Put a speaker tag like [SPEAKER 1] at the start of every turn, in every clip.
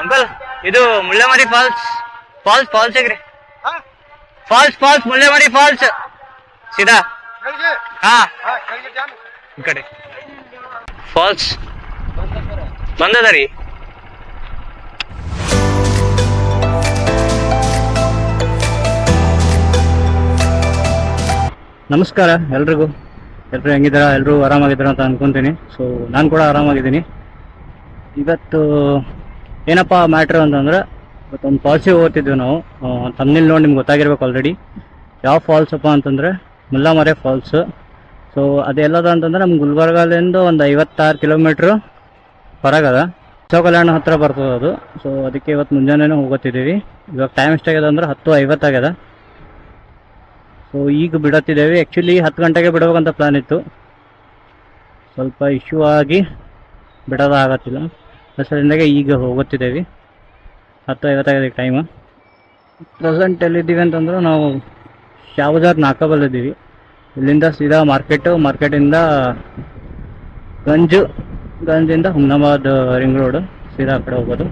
[SPEAKER 1] Uncle ಇದು ಮುಳ್ಳೆಮರಿ falls falls falls ಹೇಗ್ರಿ falls falls ಮುಳ್ಳೆಮರಿ falls ಸೀದಾ ಹಾ ಈ ಕಡೆ ಫಾಲ್ಸ್ ಬಂದದ ರೀ. ನಮಸ್ಕಾರ ಎಲ್ರಿಗೂ. ಎಲ್ಲರೂ ಹೆಂಗಿದಾರ? ಎಲ್ಲರೂ ಆರಾಮಾಗಿದ್ದಾರ ಅಂತ ಅನ್ಕೊಂತೀನಿ. ಸೊ ನಾನು ಕೂಡ ಆರಾಮಾಗಿದ್ದೀನಿ. ಇವತ್ತು ಏನಪ್ಪ ಮ್ಯಾಟ್ರ್ ಅಂತಂದ್ರೆ, ಇವತ್ತೊಂದು ಫಾಲ್ಸಿಗೆ ಹೋಗ್ತಿದ್ವಿ ನಾವು. ತಮ್ಮನೇಲಿ ನೋಡಿ ನಿಮ್ಗೆ ಗೊತ್ತಾಗಿರ್ಬೇಕು ಆಲ್ರೆಡಿ. ಯಾವ ಫಾಲ್ಸ್ ಅಪ್ಪ ಅಂತಂದ್ರೆ ಮುಳ್ಳಮರೆ ಫಾಲ್ಸ್. ಸೊ ಅದೆಲ್ಲದ ಅಂತಂದ್ರೆ ನಮ್ಮ ಗುಲ್ಬರ್ಗಾಲಿಂದ ಒಂದು 56 ಕಿಲೋಮೀಟ್ರ್ ಹೊರಗದ, ಕಲ್ಯಾಣ ಹತ್ರ ಬರ್ತದೆ ಅದು. ಸೊ ಅದಕ್ಕೆ ಇವತ್ತು ಮುಂಜಾನೆ ಹೋಗುತ್ತಿದ್ದೀವಿ. ಇವಾಗ ಟೈಮ್ ಎಷ್ಟಾಗ್ಯದ ಅಂದ್ರೆ 10:50 ಆಗ್ಯದ. ಸೊ ಈಗ ಬಿಡತ್ತಿದ್ದೇವೆ. ಆ್ಯಕ್ಚುಲಿ 10 ಗಂಟೆಗೆ ಬಿಡಬೇಕಂತ ಪ್ಲಾನ್ ಇತ್ತು. ಸ್ವಲ್ಪ ಇಶ್ಯೂ ಆಗಿ ಬಿಡೋದಾಗತ್ತಿಲ್ಲ. ಅದರಿಂದಾಗೆ ಈಗ ಹೋಗುತ್ತಿದ್ದೇವೆ. 10:50 ಆಗಿದೆ ಟೈಮು. ಪ್ರೆಸೆಂಟ್ ಎಲ್ಲಿದ್ದೀವಿ ಅಂತಂದ್ರೆ ನಾವು ಶಾಬಜಾರ್ ನಾಕಾಬಲ್ಲಿದ್ದೀವಿ. ಇಲ್ಲಿಂದ ಸೀದಾ ಮಾರ್ಕೆಟಿಂದ ಗಂಜಿಂದ ಹುಮ್ನಾಬಾದ್ ರಿಂಗ್ ರೋಡ್ ಸೀದಾ ಆ ಕಡೆ ಹೋಗೋದು.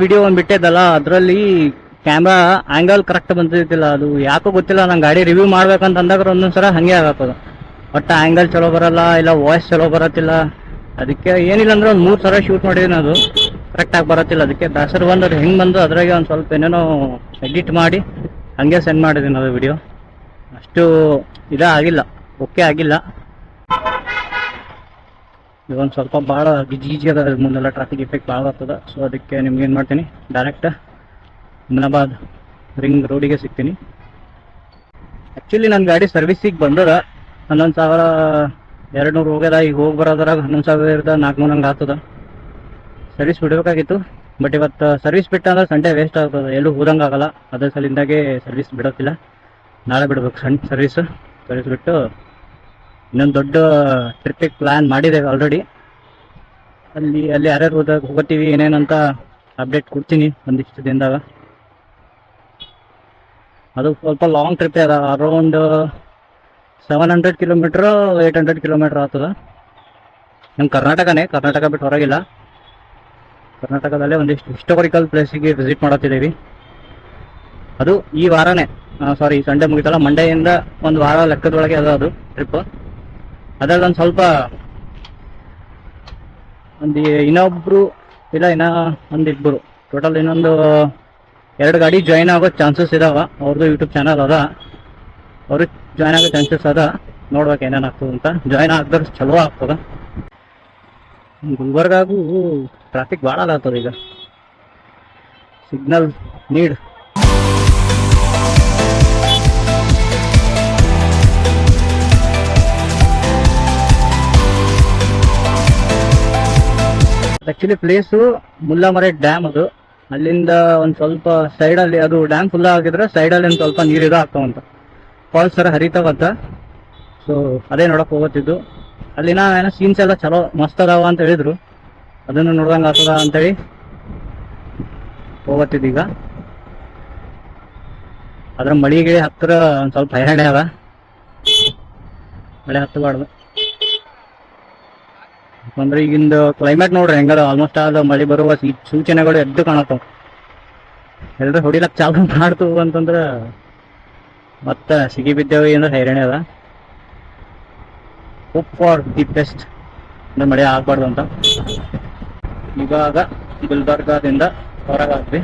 [SPEAKER 1] ವಿಡಿಯೋ ಒಂದು ಬಿಟ್ಟಿದ್ದಲ್ಲ, ಅದರಲ್ಲಿ ಕ್ಯಾಮ್ರಾ ಆಂಗಲ್ ಕರೆಕ್ಟ್ ಬಂದಿದ್ದಿಲ್ಲ. ಅದು ಯಾಕೋ ಗೊತ್ತಿಲ್ಲ. ನಂಗೆ ಗಾಡಿ ರಿವ್ಯೂ ಮಾಡ್ಬೇಕಂತ ಅಂದಾಗ ಒಂದೊಂದ್ಸಲ ಹಂಗೆ ಆಗತ್ತದ. ಒಟ್ಟು ಆಂಗಲ್ ಚಲೋ ಬರಲ್ಲ, ಇಲ್ಲ ವಾಯ್ಸ್ ಚಲೋ ಬರತ್ತಿಲ್ಲ. ಅದಕ್ಕೆ ಏನಿಲ್ಲ ಅಂದ್ರೆ ಒಂದು 3 ಸಲ ಶೂಟ್ ಮಾಡಿದ್ದೀನಿ, ಅದು ಕರೆಕ್ಟಾಗಿ ಬರತ್ತಿಲ್ಲ. ಅದಕ್ಕೆ ಬೇಸರ ಬಂದು ಅದು ಹೆಂಗೆ ಬಂದು ಅದ್ರಾಗೆ ಒಂದು ಸ್ವಲ್ಪ ಏನೇನೋ ಎಡಿಟ್ ಮಾಡಿ ಹಂಗೆ ಸೆಂಡ್ ಮಾಡಿದ್ದೀನಿ ಅದು ವಿಡಿಯೋ. ಅಷ್ಟು ಆಗಿಲ್ಲ, ಓಕೆ ಆಗಿಲ್ಲ. ಇದೊಂದು ಸ್ವಲ್ಪ ಭಾಳ ಗಿಜಿ ಅದ, ಮುಂದೆಲ್ಲ ಟ್ರಾಫಿಕ್ ಎಫೆಕ್ಟ್ ಭಾಳ ಆಗ್ತದೆ. ಸೊ ಅದಕ್ಕೆ ನಿಮ್ಗೆ ಏನು ಮಾಡ್ತೀನಿ, ಡೈರೆಕ್ಟ್ ಹುಮ್ನಾಬಾದ್ ರಿಂಗ್ ರೋಡಿಗೆ ಸಿಗ್ತೀನಿ. ಆ್ಯಕ್ಚುಲಿ ನನ್ನ ಗಾಡಿ ಸರ್ವಿಸಿಗೆ ಬಂದದ. 11,200 ಹೋಗ್ಯದ. ಈಗ ಹೋಗಿ ಬರೋದ್ರಾಗ 11,400 ಹಂಗೆ ಆಗ್ತದ. ಸರ್ವಿಸ್ ಬಿಡಬೇಕಾಗಿತ್ತು, ಬಟ್ ಇವತ್ತು ಸರ್ವಿಸ್ ಬಿಟ್ಟ ಅಂದ್ರೆ ಸಂಡೇ ವೇಸ್ಟ್ ಆಗ್ತದೆ, ಎಲ್ಲೂ ಹೋದಂಗೆ ಆಗಲ್ಲ. ಅದ್ರ ಸಲಿಂದಾಗೆ ಸರ್ವಿಸ್ ಬಿಡೋತ್ತಿಲ್ಲ. ನಾಳೆ ಬಿಡ್ಬೇಕು ಸರ್ವಿಸ್ ಬಿಟ್ಟು ಇನ್ನೊಂದು ದೊಡ್ಡ ಟ್ರಿಪ್ಪಿಗೆ ಪ್ಲ್ಯಾನ್ ಮಾಡಿದ್ದೇವೆ ಆಲ್ರೆಡಿ. ಅಲ್ಲಿ ಯಾರ್ಯಾರು ಹೋಗ್ತೀವಿ ಏನೇನಂತ ಅಪ್ಡೇಟ್ ಕೊಡ್ತೀನಿ ಒಂದಿಷ್ಟು ದಿನದಾಗ. ಅದು ಸ್ವಲ್ಪ ಲಾಂಗ್ ಟ್ರಿಪ್ ಅದ. ಅರೌಂಡ್ 700 ಕಿಲೋಮೀಟ್ರ್ 800 ಕಿಲೋಮೀಟ್ರ್ ಆಗ್ತದೆ. ನಮ್ಮ ಕರ್ನಾಟಕ ಬಿಟ್ಟು ಹೊರಗಿಲ್ಲ. ಕರ್ನಾಟಕದಲ್ಲೇ ಒಂದಿಷ್ಟು ಹಿಸ್ಟೋರಿಕಲ್ ಪ್ಲೇಸಿಗೆ ವಿಸಿಟ್ ಮಾಡತ್ತಿದ್ದೀವಿ. ಅದು ಈ ವಾರನೇ, ಸಾರಿ ಸಂಡೇ ಮುಗಿತಲ್ಲ, ಮಂಡೆಯಿಂದ ಒಂದು ವಾರ ಲೆಕ್ಕದೊಳಗೆ ಅದು ಟ್ರಿಪ್. ಅದ್ರಲ್ಲಿ ಒಂದು ಸ್ವಲ್ಪ ಇನ್ನೊಬ್ರು ಇಲ್ಲ, ಒಂದಿಬ್ಬರು ಟೋಟಲ್ ಇನ್ನೊಂದು 2 ಗಾಡಿ ಜಾಯ್ನ್ ಆಗೋ ಚಾನ್ಸಸ್ ಇದಾವ. ಅವ್ರದ್ದು ಯೂಟ್ಯೂಬ್ ಚಾನಲ್ ಅದ, ಅವ್ರಿಗೆ ಜಾಯ್ನ್ ಆಗೋ ಚಾನ್ಸಸ್ ಅದ. ನೋಡ್ಬೇಕು ಏನೇನು ಆಗ್ತದೆ ಅಂತ. ಜಾಯ್ನ್ ಆಗಿದ್ರೆ ಚಲೋ ಆಗ್ತದೆ. ಗುಲ್ಬರ್ಗಾಗೂ ಟ್ರಾಫಿಕ್ ಭಾಳ ಆಗ್ತದೆ ಈಗ. ಸಿಗ್ನಲ್ ನೀಡ್ ಆಕ್ಚುಲಿ ಪ್ಲೇಸು ಮುಳ್ಳಮರೆ ಡ್ಯಾಮ್. ಅದು ಅಲ್ಲಿಂದ ಒಂದು ಸ್ವಲ್ಪ ಸೈಡಲ್ಲಿ, ಅದು ಡ್ಯಾಮ್ ಫುಲ್ ಆಗಿದ್ರೆ ಸೈಡಲ್ಲಿ ಒಂದು ಸ್ವಲ್ಪ ನೀರಿದ ಆಗ್ತಾವಂತ, ಫಾಲ್ಸ್ ಥರ ಹರಿತಾವಂತ. ಸೊ ಅದೇ ನೋಡಕ್ ಹೋಗುತ್ತಿದ್ದು. ಅಲ್ಲಿನ ಏನೋ ಸೀನ್ಸ್ ಎಲ್ಲ ಚಲೋ ಮಸ್ತ್ ಅದಾವ ಅಂತ ಹೇಳಿದ್ರು. ಅದನ್ನು ನೋಡ್ದಂಗೆ ಆಗ್ತದ ಅಂತೇಳಿ ಹೋಗುತ್ತಿದ್ದೀಗ. ಅದ್ರ ಮಳಿಗೆ ಹತ್ತಿರ ಒಂದು ಸ್ವಲ್ಪ ಹೈರಾಣೆ ಅದ, ಮಳೆ ಹತ್ತಬಾರ್ದು. ಯಾಕಂದ್ರೆ ಈಗಿಂದ ಕ್ಲೈಮೇಟ್ ನೋಡ್ರಿ ಹೆಂಗದ. ಆಲ್ಮೋಸ್ಟ್ ಆಲ್ ಮಳೆ ಬರುವ ಸೂಚನೆಗಳು ಎದ್ದು ಕಾಣತ್ತಾವ. ಎಲ್ಲರೂ ಹೊಡಿಲಕ್ ಚಾಲು ಮಾಡ್ತು ಅಂತಂದ್ರೆ ಮತ್ತೆ ಸಿಗಿ ಬಿದ್ದೇವೆ ಅಂದ್ರೆ ಹೈರಾಣೆ ಅದ. ಹೋಪ್ ಫಾರ್ ದಿ ಬೆಸ್ಟ್, ಅಂದ್ರೆ ಮಳೆ ಆಗ್ಬಾರ್ದು ಅಂತ. ಇವಾಗ ಗುಲ್ಬರ್ಗಾದಿಂದ ಹೊರಗಾದ್ವಿ.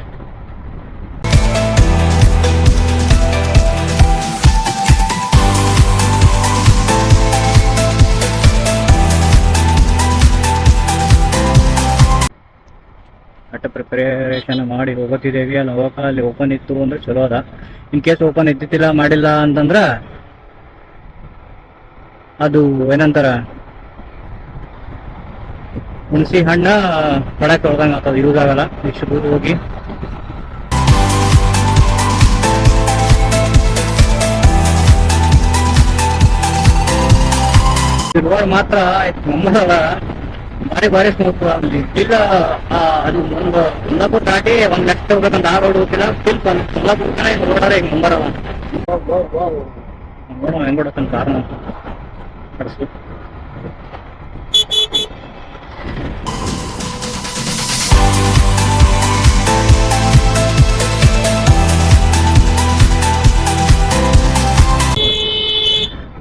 [SPEAKER 1] ಅಟ್ಟ ಪ್ರಿಪರೇಷನ್ ಮಾಡಿ ಹೋಗುತ್ತಿದ್ದೇವೆ. ಅಲ್ಲಿ ಹೋಗಕ್ಕ ಅಲ್ಲಿ ಓಪನ್ ಇತ್ತು ಅಂದ್ರೆ ಚಲೋ ಅದ. ಇನ್ ಕೇಸ್ ಓಪನ್ ಇದ್ದಿತ್ತಿಲ್ಲ ಮಾಡಿಲ್ಲ ಅಂತಂದ್ರ ಅದು ಏನಂತಾರ, ಹುಣಸಿ ಹಣ್ಣ ಹೊಡಕ್ಕೆ ಹೋದಂಗೆ ಆಗ್ತದೆ, ಯೂಸ್ ಆಗಲ್ಲ ಇಷ್ಟು ದೂರ ಹೋಗಿ. ರೋಡ್ ಮಾತ್ರ ನಮ್ಮದಲ್ಲ, ಭಾರಿ ಸ್ಮೂತ್. ಇಲ್ಲ ಅದು ಒಂದು ಕುಂದಾಪುರ ದಾಟಿ ಒಂದ್ ನೆಕ್ಸ್ಟ್ ಹೋಗ್ಬೇಕಂತ ಆ ರೋಡ್ ಹೋಗ್ತಿಲ್ಲ. ಫುಲ್ ಕುಂದಾಪುರ ರೋಡ್ ಈಗ ನಂಬರ್ ನೋಡೋಣ ಹೆಂಗ್ ಕೊಡತ್ತನ ಕಾರಣ ಕಳಿಸು.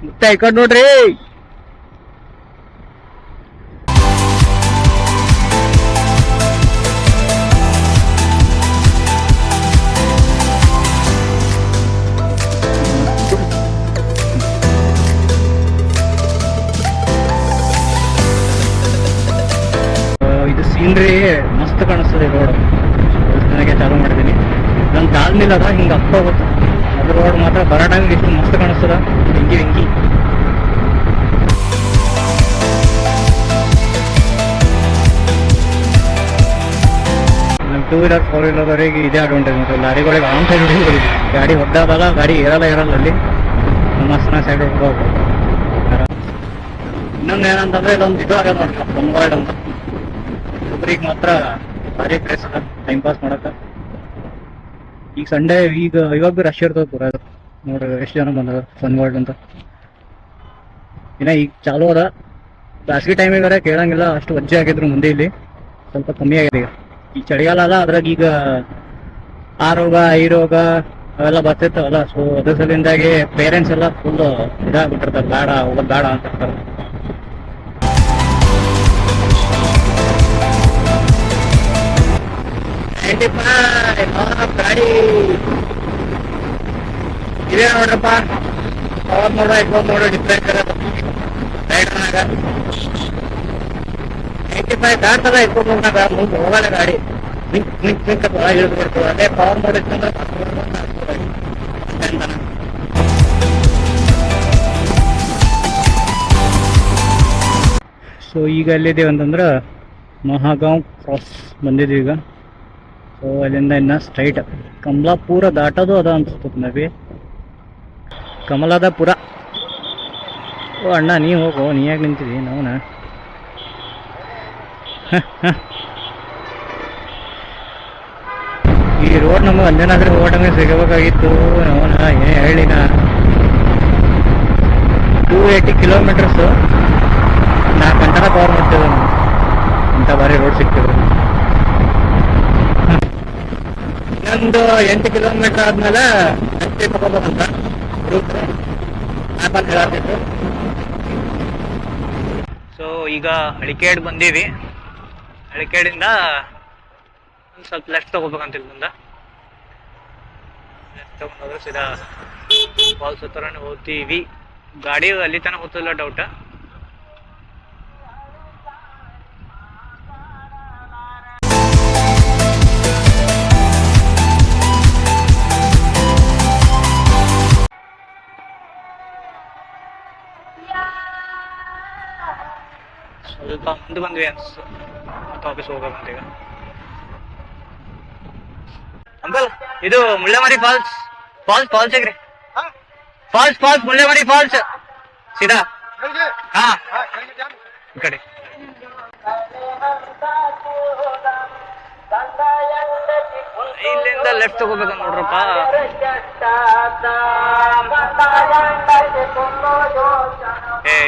[SPEAKER 1] ಮತ್ತೆ ಈ ಕಡೆ ನೋಡ್ರಿ. ಇದು ಸೀನ್ರಿ ಮಸ್ತ್ ಕಾಣಿಸ್ತದೆ ರೋಡ್. ನನಗೆ ಚಾಲು ಮಾಡಿದ್ದೀನಿ. ನನ್ನ ಕಾಲ್ ಮೇಲೆ ಅದ ಹಿಂಗೆ ಅಪ್ಪ ಹೋಗುತ್ತೆ. ಅದು ರೋಡ್ ಮಾತ್ರ ಬರೋ ಟೈಮಿಗೆ ಎಷ್ಟು ಮಸ್ತ್ ಕಾಣಿಸ್ತದ. ಹಿಂಗಿ ಹಿಂಗಿ ನಮ್ಮ 2 ವೀಲರ್ 4 ವೀಲರ್ವರೆಗೆ ಇದೇ ಅಡ್ವಾಂಟೇಜ್ ಉಂಟು. ಲಾರಿಗಳಿಗೆ ಆನ್ ಸೈಡ್ ಹೊಡಿಬೋದು. ಗಾಡಿ ಹೊಡೆದಾಗ ಗಾಡಿ ಇರಲ್ಲ ಅಲ್ಲಿ ಮಸ್ತ್ ಸೈಡ್ ಹೊಡ್ಬೋದು. ಇನ್ನೊಂದು ಏನಂತಂದ್ರೆ ಇದೊಂದು ಇದು ಆಗ್ಯದ ನೋಡ್ರಿ ಫನ್ವರ್ಲ್ಡ್ ಅಂತ. ಒಬ್ರಿಗೆ ಮಾತ್ರ ಭಾರಿ ಪ್ಲೇಸ್ ಅದ ಟೈಮ್ ಪಾಸ್ ಮಾಡಕ. ಈಗ ಸಂಡೇ ಇವಾಗ ಭೀ ರಶ್ ಇರ್ತದೆ ಪೂರ. ಅದು ನೋಡ್ರಿ ಎಷ್ಟು ಜನ ಬಂದದ ಫನ್ವರ್ಲ್ಡ್ ಅಂತ. ಇನ್ನ ಈಗ ಚಾಲು ಅದ. ಬ್ಯಾಸಿಗೆ ಟೈಮಿಗಾರೆ ಕೇಳಂಗಿಲ್ಲ, ಅಷ್ಟು ವಜ್ಜೆ ಆಗಿದ್ರು ಮುಂದೆ. ಇಲ್ಲಿ ಸ್ವಲ್ಪ ಕಮ್ಮಿ ಆಗಿದೆ ಈಗ ಚಳಿಗಾಲ ಅಲ್ಲ. ಅದ್ರಾಗ ಈಗ ಆ ರೋಗ ಈ ರೋಗ ಅವೆಲ್ಲ ಬರ್ತಿರ್ತಾವಲ್ಲ. ಸೊ ಅದ್ರ ಸಲಿಂದಾಗಿ ಪೇರೆಂಟ್ಸ್ ಎಲ್ಲ ಫುಲ್ ಇದಾಗ್ಬಿಟ್ಟಿರ್ತಾರೆ, ಬೇಡ ಹೋಗೋದು ಬೇಡ ಅಂತ ಇರ್ತಾರೆ. ಗಾಡಿ ಇದೇ ನೋಡ್ರಪ್ಪ. ಅವತ್ ನೋಡ ಇವಾಗ ನೋಡೋ ಡಿಫ್ರೆಂಟ್ ಇರೋದು ರೈಡರ್ನಾಗ. 95 ದಾಟ್ತದ 23ನಾಗ ಮುಂದೆ ಹೋಗಲ್ಲ ಗಾಡಿ. ಮಿಂಕ್ ಮಿಂಕ್ ಮಿಂಕ್ ಅಂತ ಒಳಗೆ ಇಳಿದು ಬಿಡ್ತದೆ. ಅದೇ ಪವರ್ ಮೋಡ್ ಇತ್ತಂದ್ರೆ ಸೊ ಈಗ ಎಲ್ಲಿದ್ದೀವಿ ಅಂತಂದ್ರೆ ಮಹಾಗಾಂವ್ ಕ್ರಾಸ್ ಬಂದಿದ್ದೀವಿ ಈಗ. ಸೊ ಅಲ್ಲಿಂದ ಇನ್ನ ಸ್ಟ್ರೈಟ್ ಕಮಲಾಪುರ ದಾಟೋದು ಅದ ಅನ್ಸುತ್ತೆ ಮೇ ಬಿ. ಕಮಲಾದಪುರ. ಓ ಅಣ್ಣ ನೀ ಹೋಗೋ, ನೀ ಯಾಕೆ ನಿಂತಿದಿ? ನಾವನ ಈ ರೋಡ್ ನಮಗೆ ಅಂಜನಾದ್ರಿ ಹೋಗೋ ಟೈಮಿಗೆ ಸಿಗಬೇಕಾಗಿತ್ತು. ನಾವನ ಏನೇ ಹೇಳಿನ 280 ಕಿಲೋಮೀಟರ್ಸು 4 ಗಂಟೆನ ಕವರ್ ಮಾಡ್ತೇವೆ ನಾವು. ಇಂಥ ಭಾರಿ ರೋಡ್ ಸಿಗ್ತಿದ್ರು. ಇನ್ನೊಂದು 8 ಕಿಲೋಮೀಟರ್ ಆದ್ಮೇಲೆ ಅಷ್ಟೇ ತಗೋಬೇಕಂತ ಆ್ಯಪಲ್ಲಿ ಹೇಳತ್ತಿತ್ತು. ಸೊ ಈಗ ಹಳಿಕೇಡ್ ಬಂದೀವಿ. ಹಳಿಕೇಡಿಂದ ಒಂದು ಸ್ವಲ್ಪ ಲೆಫ್ಟ್ ತಗೋಬೇಕಂತ ಮುಂದೆ. ಲೆಫ್ಟ್ ತಗೊಂಡೋದ್ರೆ ಸೀದಾ ಫಾಲ್ಸ್ ಹತ್ರನೇ ಹೋಗ್ತೀವಿ. ಗಾಡಿ ಅಲ್ಲಿ ತನಕ ಹೋಗ್ತಿಲ್ಲ ಡೌಟ್. ಸ್ವಲ್ಪ ಮುಂದೆ ಬಂದ್ವಿ ಅನ್ಸ್ತು. ಮತ್ತೆ ಆಫೀಸ್ ಹೋಗ್ಬೇಕಂತ ಈಗ. ಅಂಕಲ್ ಇದು ಮುಳ್ಳೆಮರಿ ಫಾಲ್ಸ್. ಫಾಲ್ಸ್ ಹೇಗ್ರಿ? ಫಾಲ್ಸ್ ಮುಳ್ಳೆಮರಿ ಫಾಲ್ಸ್ ಸೀದಾ. ಹಾ ಈ ಕಡೆ ಇಲ್ಲಿಂದ ಲೆಫ್ಟ್ ತಗೋಬೇಕಂತ ನೋಡ್ರಪ್ಪ.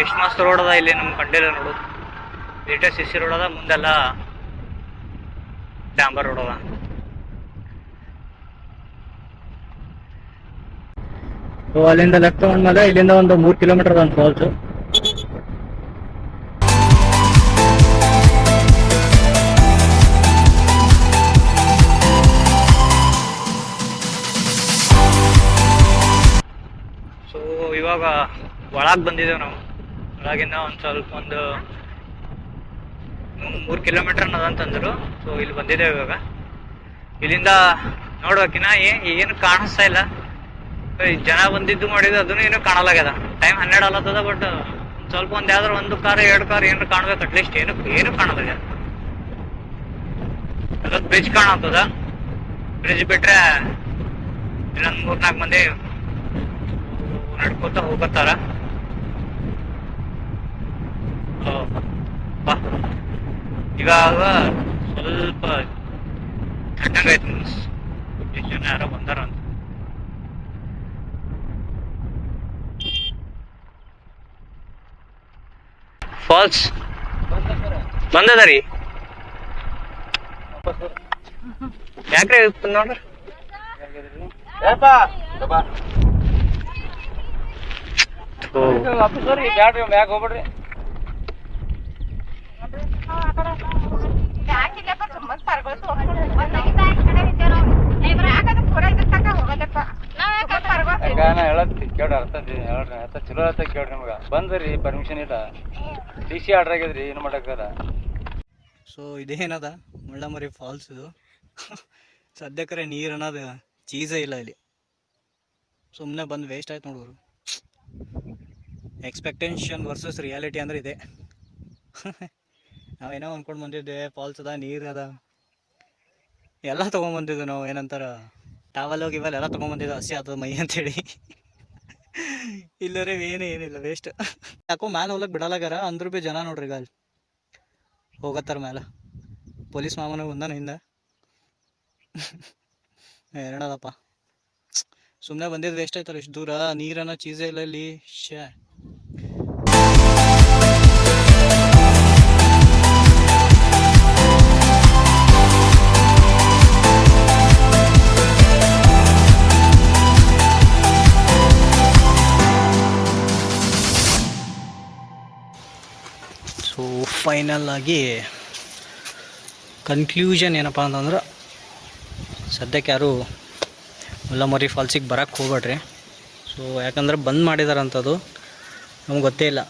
[SPEAKER 1] ಎಷ್ಟು ಮಸ್ತ್ ರೋಡ್ ಅದ ಇಲ್ಲಿ. ನಮ್ಗೆ ಕಂಡಿಲ್ಲ ನೋಡು. ಲೇಟೆಸ್ಟ್ ಸಿಸಿ ರೋಡ್ ಅದ, ಮುಂದೆಲ್ಲ ಡಾಂಬರ್ ರೋಡ್ ಅದ. ಸೊ ಅಲ್ಲಿಂದ ಲೆಫ್ಟ್ ತಗೊಂಡ್ಮೇಲೆ ಇಲ್ಲಿಂದ ಒಂದು 3 ಕಿಲೋಮೀಟರ್ ಅದ ಫಾಲ್ಸ್. ಸೊ ಇವಾಗ ಒಳಗೆ ಬಂದಿದ್ದೇವೆ ನಾವು. ಒಳಗಿಂದ ಒಂದು ಸ್ವಲ್ಪ ಒಂದು 3 ಕಿಲೋಮೀಟರ್ ಅನ್ನೋದಂತಂದ್ರು. ಸೊ ಇಲ್ಲಿ ಬಂದಿದ್ದೇವೆ ಇವಾಗ. ಇಲ್ಲಿಂದ ನೋಡ್ಬೇಕಿನ್ನ ಏನು ಕಾಣಿಸ್ತಾ ಇಲ್ಲ. ಜನ ಬಂದಿದ್ದು ಮಾಡಿದ್ದು ಅದನ್ನು ಏನು ಕಾಣಲಾಗ್ಯದ. ಟೈಮ್ 12 ಅಲ್ಲತ್ತದ. ಬಟ್ ಸ್ವಲ್ಪ ಒಂದು ಯಾವ್ದಾರು 1 ಕಾರ್ 2 ಕಾರ್ ಏನಾರು ಕಾಣ್ಬೇಕು ಅಟ್ಲೀಸ್ಟ್. ಏನು ಕಾಣಲಾಗ್ಯದ. ಅದೊಂದು ಬ್ರಿಡ್ಜ್ ಕಾಣತ್ತದ. ಬ್ರಿಡ್ಜ್ ಬಿಟ್ರೆ ಇನ್ನೊಂದು 3-4 ಮಂದಿ ನಡ್ಕೊತ ಹೋಗತ್ತಾರ. ಇವಾಗ ಸ್ವಲ್ಪ ತಣ್ಣಗೈತೆ ಮನ್ಸು. ಎಷ್ಟು ಜನ ಯಾರೋ ಬಂದಾರ ಅಂತ. ಫಾಲ್ಸ್ ಬಂದದ ರೀ ಯಾಕ್ರಿ ನೋಡ್ರಿ
[SPEAKER 2] ಮ್ಯಾಗ ಹೋಗ್ಬಿಡ್ರಿ ಹೇಳತ್ತಿ ಕೇಳ್ರಿ ಅರ್ಥ ಚಲೋ ಅರ್ಥ ಕೇಳ್ರಿ ನಿಮ್ಗೆ ಬಂದ್ರಿ ಪರ್ಮಿಷನ್ ಇಲ್ಲ ಟಿ ಸಿ ಆರ್ಡರ್ ಆಗ್ಯದ್ರಿ ಏನು ಮಾಡಕ್ಕಲ್ಲ.
[SPEAKER 1] ಸೊ ಇದೇನದ ಮುಳ್ಳಮರಿ ಫಾಲ್ಸ್ ಇದು ಸದ್ಯಕ್ಕರೆ ನೀರು ಅನ್ನೋದು ಚೀಸೇ ಇಲ್ಲ ಇಲ್ಲಿ. ಸುಮ್ಮನೆ ಬಂದು ವೇಸ್ಟ್ ಆಯ್ತು ನೋಡೋರು. ಎಕ್ಸ್ಪೆಕ್ಟೇಷನ್ ವರ್ಸಸ್ ರಿಯಾಲಿಟಿ ಅಂದ್ರೆ ಇದೆ. ನಾವೇನೋ ಅಂದ್ಕೊಂಡು ಬಂದಿದ್ದೆ ಫಾಲ್ಸ್ ಅದ ನೀರು ಅದ ಎಲ್ಲ ತೊಗೊಂಬಂದಿದ್ವಿ ನಾವು. ಏನಂತಾರ ಟಾವಲ್ ಹೋಗಿ ಇವೆಲ್ಲ ತೊಗೊಂಬಂದಿದ್ದು ಹಸಿ ಆಗ್ತದ ಮೈ ಅಂತೇಳಿ. ಇಲ್ಲರೇ ಏನಿಲ್ಲ ವೇಸ್ಟ್. ಯಾಕೋ ಮ್ಯಾಲೆ ಹೋಗ್ಲಕ್ಕೆ ಬಿಡಲಾಗಾರ ಅಂದ್ರೂ ಭೀ ಜನ ನೋಡ್ರಿ ಈಗ ಅಲ್ಲಿ ಹೋಗತ್ತಾರ ಮ್ಯಾಲೆ. ಪೊಲೀಸ್ ಮಾಮನ ಒಂದಾನ ಹಿಂದೆ ಎರಡದಪ್ಪ. ಸುಮ್ಮನೆ ಬಂದಿದ್ದು ವೇಸ್ಟ್ ಆಯ್ತಲ್ಲ ಇಷ್ಟು ದೂರ. ನೀರನ್ನ ಚೀಸೇ ಇಲ್ಲ ಇಲ್ಲಿ. ಶೇ ಸೊ ಫೈನಲ್ ಆಗಿ ಕನ್ಕ್ಲೂಷನ್ ಏನಪ್ಪ ಅಂತಂದ್ರೆ ಸದ್ಯಕ್ಕೆ ಯಾರು ಮುಳ್ಳಮರಿ ಫಾಲ್ಸಿಗೆ ಬರೋಕ್ಕೆ ಹೋಗ್ಬೇಡ್ರಿ. ಸೊ ಯಾಕಂದ್ರೆ ಬಂದ್ ಮಾಡಿದಾರಂಥದ್ದು ನಮ್ಗೆ ಗೊತ್ತೇ ಇಲ್ಲ.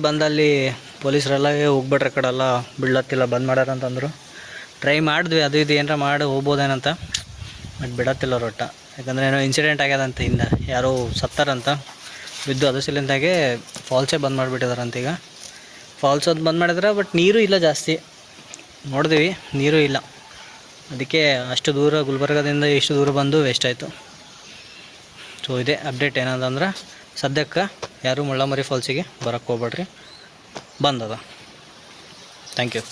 [SPEAKER 1] ಬಂದಲ್ಲಿ ಪೊಲೀಸರೆಲ್ಲ ಹೋಗ್ಬೇಡ್ರಿ ಆ ಕಡೆ ಎಲ್ಲ ಬಿಡ್ಲತ್ತಿಲ್ಲ ಬಂದ್ ಮಾಡ್ಯಾರಂತಂದರು. ಟ್ರೈ ಮಾಡಿದ್ವಿ ಅದು ಇದು ಏನಾರ ಮಾಡಿ ಹೋಗ್ಬೋದೇನಂತ, ಬಟ್ ಬಿಡತ್ತಿಲ್ಲ ರೊಟ್ಟ. ಯಾಕಂದರೆ ಏನೋ ಇನ್ಸಿಡೆಂಟ್ ಆಗ್ಯದಂತ ಹಿಂದೆ ಯಾರೋ ಸತ್ತಾರಂತ ಬಿದ್ದು. ಅದು ಸಿಲಿಂದಾಗೆ ಫಾಲ್ಸೇ ಬಂದ್ ಮಾಡಿಬಿಟ್ಟಿದಾರಂತ. ಈಗ ಫಾಲ್ಸ್ ಅದು ಬಂದ್ ಮಾಡಿದ್ರೆ ಬಟ್ ನೀರು ಇಲ್ಲ ಜಾಸ್ತಿ. ನೋಡಿದ್ವಿ ನೀರು ಇಲ್ಲ. ಅದಕ್ಕೆ ಅಷ್ಟು ದೂರ ಗುಲ್ಬರ್ಗದಿಂದ ಇಷ್ಟು ದೂರ ಬಂದು ವೇಸ್ಟ್ ಆಯಿತು. ಸೊ ಇದೇ ಅಪ್ಡೇಟ್ ಏನಂತಂದ್ರೆ ಸದ್ಯಕ್ಕೆ ಯಾರು ಮುಳ್ಳಮರಿ ಫಾಲ್ಸಿಗೆ ಬರೋಕ್ಕೆ ಹೋಗ್ಬೇಡ್ರಿ, ಬಂದದ. Thank you.